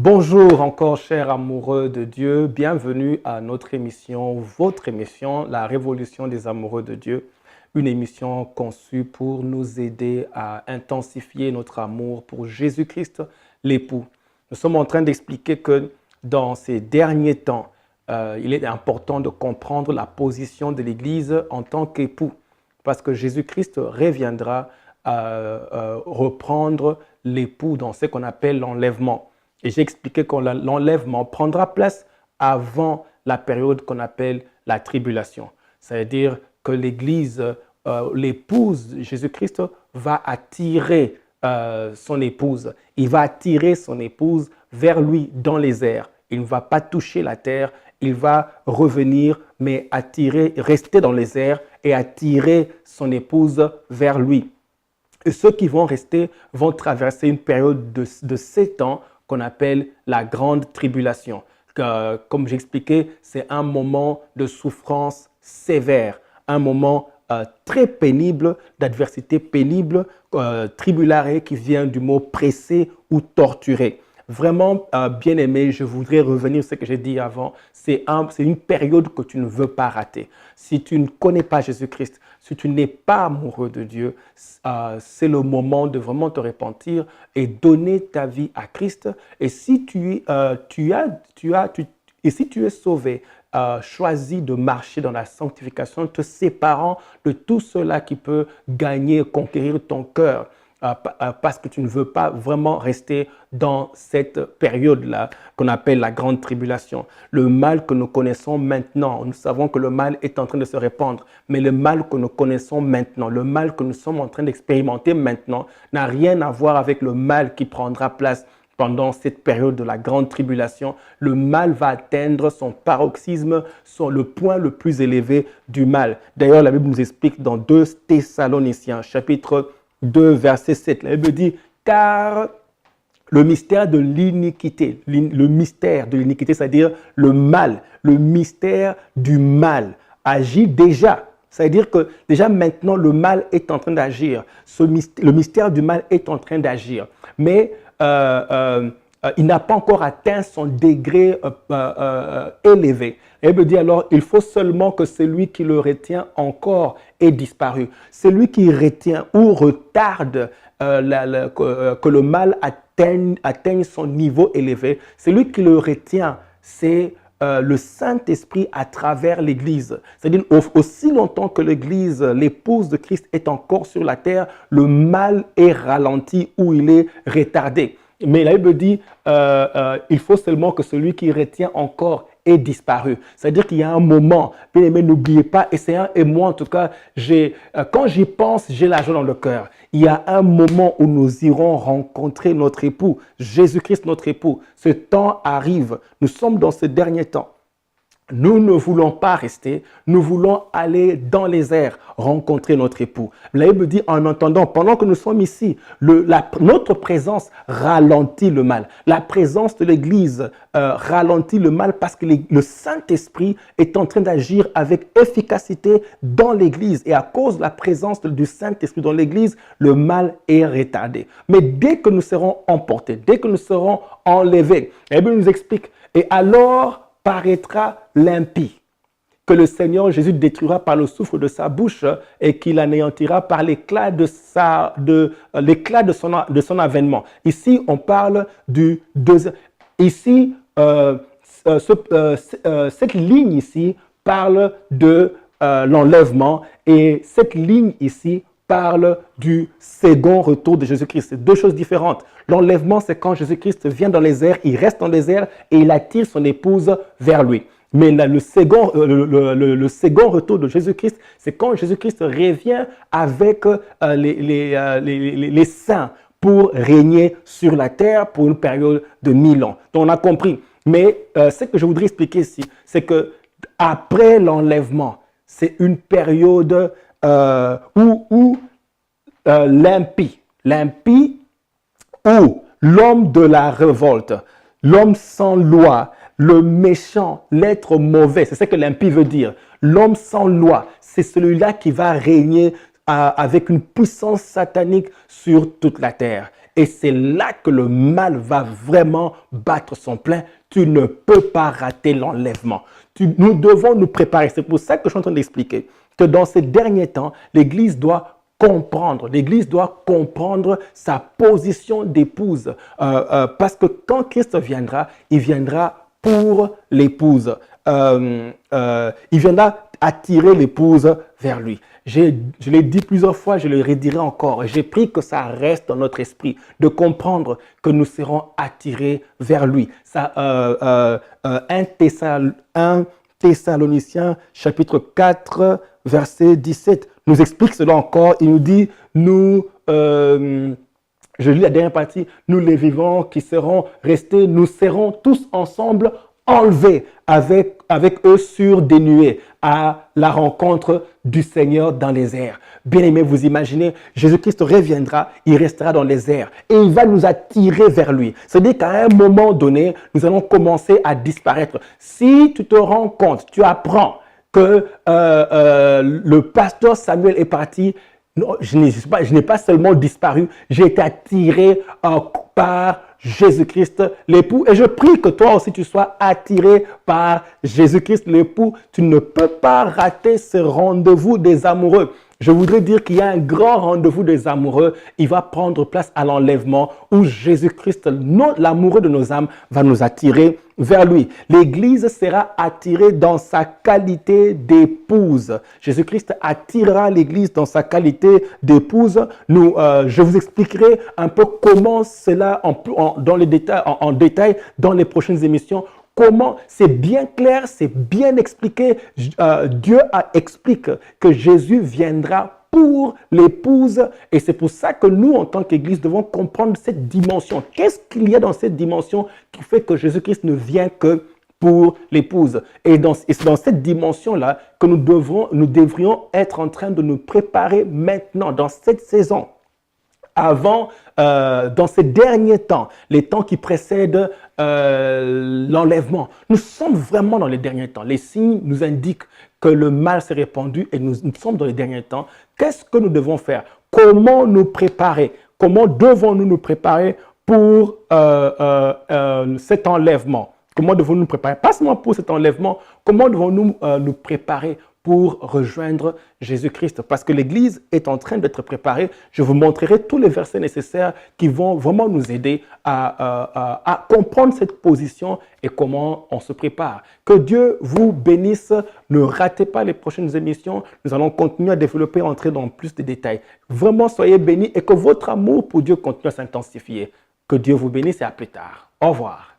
Bonjour encore, chers amoureux de Dieu. Bienvenue à notre émission, votre émission, La Révolution des amoureux de Dieu. Une émission conçue pour nous aider à intensifier notre amour pour Jésus-Christ, l'époux. Nous sommes en train d'expliquer que dans ces derniers temps, il est important de comprendre la position de l'Église en tant qu'époux, parce que Jésus-Christ reviendra reprendre l'époux dans ce qu'on appelle l'enlèvement. Et j'ai expliqué que l'enlèvement prendra place avant la période qu'on appelle la tribulation. C'est-à-dire que l'Église, l'épouse de Jésus-Christ va attirer son épouse. Il va attirer son épouse vers lui dans les airs. Il ne va pas toucher la terre, il va revenir, mais rester dans les airs et attirer son épouse vers lui. Et ceux qui vont rester vont traverser une période de 7 ans qu'on appelle la grande tribulation. Comme j'expliquais, c'est un moment de souffrance sévère, un moment très pénible, d'adversité pénible, tribulare qui vient du mot presser ou torturer. Vraiment, bien aimé, je voudrais revenir sur ce que j'ai dit avant. C'est une période que tu ne veux pas rater. Si tu ne connais pas Jésus-Christ, si tu n'es pas amoureux de Dieu, c'est le moment de vraiment te repentir et donner ta vie à Christ. Et si tu es sauvé, choisis de marcher dans la sanctification, te séparant de tout cela qui peut gagner, conquérir ton cœur. Parce que tu ne veux pas vraiment rester dans cette période-là qu'on appelle la grande tribulation. Le mal que nous connaissons maintenant, nous savons que le mal est en train de se répandre, mais le mal que nous connaissons maintenant, le mal que nous sommes en train d'expérimenter maintenant, n'a rien à voir avec le mal qui prendra place pendant cette période de la grande tribulation. Le mal va atteindre son paroxysme, le point le plus élevé du mal. D'ailleurs, la Bible nous explique dans 2 Thessaloniciens, chapitre 2, verset 7, la Bible dit « Car le mystère de l'iniquité, c'est-à-dire le mal, le mystère du mal, agit déjà. » C'est-à-dire que déjà maintenant, le mal est en train d'agir. Le mystère du mal est en train d'agir. Mais il n'a pas encore atteint son degré élevé. Elle me dit alors, il faut seulement que celui qui le retient encore ait disparu. Celui qui retient ou retarde que le mal atteigne son niveau élevé, celui qui le retient, c'est le Saint-Esprit à travers l'Église. C'est-à-dire, aussi longtemps que l'Église, l'épouse de Christ, est encore sur la terre, le mal est ralenti ou il est retardé. Mais la Bible dit, il faut seulement que celui qui retient encore ait disparu. C'est-à-dire qu'il y a un moment, bien aimé, n'oubliez pas, et moi en tout cas, quand j'y pense, j'ai la joie dans le cœur. Il y a un moment où nous irons rencontrer notre époux, Jésus-Christ notre époux. Ce temps arrive, nous sommes dans ce dernier temps. Nous ne voulons pas rester, nous voulons aller dans les airs, rencontrer notre époux. La Bible dit en entendant, pendant que nous sommes ici, notre présence ralentit le mal. La présence de l'Église ralentit le mal parce que le Saint-Esprit est en train d'agir avec efficacité dans l'Église. Et à cause de la présence du Saint-Esprit dans l'Église, le mal est retardé. Mais dès que nous serons emportés, dès que nous serons enlevés, la Bible nous explique, et alors paraîtra l'impie, que le Seigneur Jésus détruira par le souffle de sa bouche et qu'il anéantira par l'éclat de son avènement. Ici, on parle du deuxième. Ici, cette ligne ici parle de l'enlèvement et cette ligne ici parle du second retour de Jésus-Christ. C'est deux choses différentes. L'enlèvement, c'est quand Jésus-Christ vient dans les airs, il reste dans les airs et il attire son épouse vers lui. Mais le second retour de Jésus-Christ, c'est quand Jésus-Christ revient avec les saints pour régner sur la terre pour une période de 1000 ans. Donc on a compris. Mais ce que je voudrais expliquer ici, c'est que après l'enlèvement, c'est une période où l'impie, où l'homme de la révolte, l'homme sans loi, le méchant, l'être mauvais, c'est ce que l'impie veut dire. L'homme sans loi, c'est celui-là qui va régner avec une puissance satanique sur toute la terre. Et c'est là que le mal va vraiment battre son plein. Tu ne peux pas rater l'enlèvement. Nous devons nous préparer. C'est pour ça que je suis en train d'expliquer que dans ces derniers temps, l'Église doit comprendre. L'Église doit comprendre sa position d'épouse. Parce que quand Christ viendra, il viendra pour l'épouse. Il viendra attirer l'épouse vers lui. Je l'ai dit plusieurs fois, je le redirai encore. J'ai pris que ça reste dans notre esprit, de comprendre que nous serons attirés vers lui. Ça, 1 Thessaloniciens chapitre 4, verset 17 nous explique cela encore. Il nous dit, je lis la dernière partie, nous les vivants qui seront restés, nous serons tous ensemble enlevés avec eux sur des nuées à la rencontre du Seigneur dans les airs. Bien-aimés, vous imaginez, Jésus-Christ reviendra, il restera dans les airs et il va nous attirer vers lui. C'est-à-dire qu'à un moment donné, nous allons commencer à disparaître. Si tu te rends compte, tu apprends que le pasteur Samuel est parti, non, je n'ai pas seulement disparu, j'ai été attiré par Jésus-Christ l'époux. Et je prie que toi aussi tu sois attiré par Jésus-Christ l'époux. Tu ne peux pas rater ce rendez-vous des amoureux. Je voudrais dire qu'il y a un grand rendez-vous des amoureux. Il va prendre place à l'enlèvement où Jésus-Christ, l'amoureux de nos âmes, va nous attirer vers lui. L'Église sera attirée dans sa qualité d'épouse. Jésus-Christ attirera l'Église dans sa qualité d'épouse. Je vous expliquerai un peu comment cela dans les détails, en détail dans les prochaines émissions. Comment, c'est bien clair, c'est bien expliqué. Dieu explique que Jésus viendra pour l'épouse et c'est pour ça que nous, en tant qu'Église, devons comprendre cette dimension. Qu'est-ce qu'il y a dans cette dimension qui fait que Jésus-Christ ne vient que pour l'épouse? Et c'est dans cette dimension-là que nous devrions être en train de nous préparer maintenant, dans cette saison. Dans ces derniers temps, les temps qui précèdent l'enlèvement, nous sommes vraiment dans les derniers temps. Les signes nous indiquent que le mal s'est répandu et nous sommes dans les derniers temps. Qu'est-ce que nous devons faire? Comment nous préparer? Comment devons-nous nous préparer pour cet enlèvement? Comment devons-nous nous préparer? Pas seulement pour cet enlèvement, comment devons-nous nous préparer pour rejoindre Jésus-Christ? Parce que l'Église est en train d'être préparée. Je vous montrerai tous les versets nécessaires qui vont vraiment nous aider à comprendre cette position et comment on se prépare. Que Dieu vous bénisse. Ne ratez pas les prochaines émissions. Nous allons continuer à développer, entrer dans plus de détails. Vraiment, soyez bénis et que votre amour pour Dieu continue à s'intensifier. Que Dieu vous bénisse et à plus tard. Au revoir.